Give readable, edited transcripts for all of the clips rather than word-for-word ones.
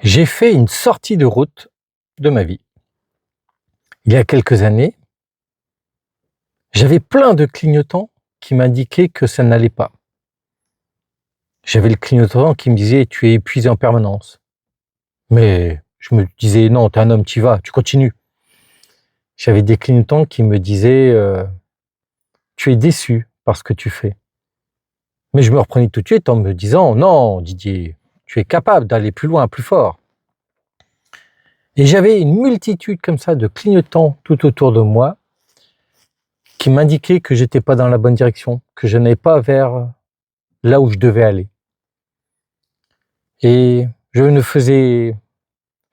J'ai fait une sortie de route de ma vie. Il y a quelques années, j'avais plein de clignotants qui m'indiquaient que ça n'allait pas. J'avais le clignotant qui me disait « tu es épuisé en permanence ». Mais je me disais « non, t'es un homme, t'y vas, tu continues ». J'avais des clignotants qui me disaient « tu es déçu par ce que tu fais ». Mais je me reprenais tout de suite en me disant « non, Didier, tu es capable d'aller plus loin, plus fort ». Et j'avais une multitude comme ça de clignotants tout autour de moi qui m'indiquaient que j'étais pas dans la bonne direction, que je n'allais pas vers là où je devais aller. Et je ne faisais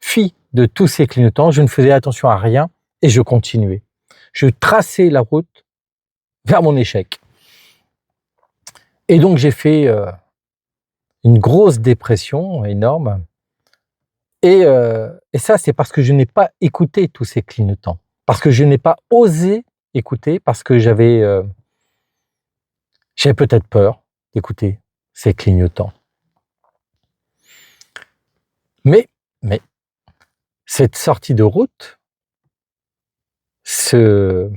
fi de tous ces clignotants, je ne faisais attention à rien et je continuais. Je traçais la route vers mon échec. Et donc j'ai fait une grosse dépression énorme. Et ça, c'est parce que je n'ai pas écouté tous ces clignotants, parce que je n'ai pas osé écouter, parce que j'avais peut-être peur d'écouter ces clignotants. Mais cette sortie de route, cet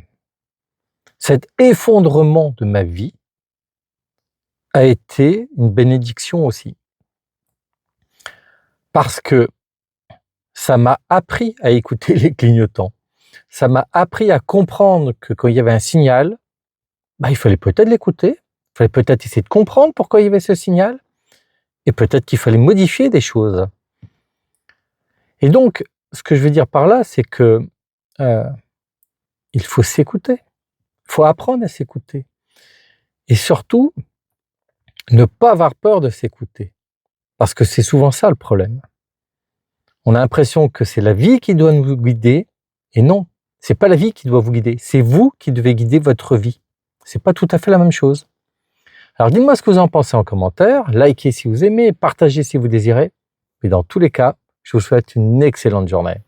effondrement de ma vie a été une bénédiction aussi. Parce que ça m'a appris à écouter les clignotants. Ça m'a appris à comprendre que quand il y avait un signal, il fallait peut-être l'écouter, il fallait peut-être essayer de comprendre pourquoi il y avait ce signal, et peut-être qu'il fallait modifier des choses. Et donc, ce que je veux dire par là, c'est que il faut s'écouter, il faut apprendre à s'écouter. Et surtout, ne pas avoir peur de s'écouter, parce que c'est souvent ça le problème. On a l'impression que c'est la vie qui doit nous guider, et non, c'est pas la vie qui doit vous guider, c'est vous qui devez guider votre vie. C'est pas tout à fait la même chose. Alors dites-moi ce que vous en pensez en commentaire, likez si vous aimez, partagez si vous désirez, mais dans tous les cas, je vous souhaite une excellente journée.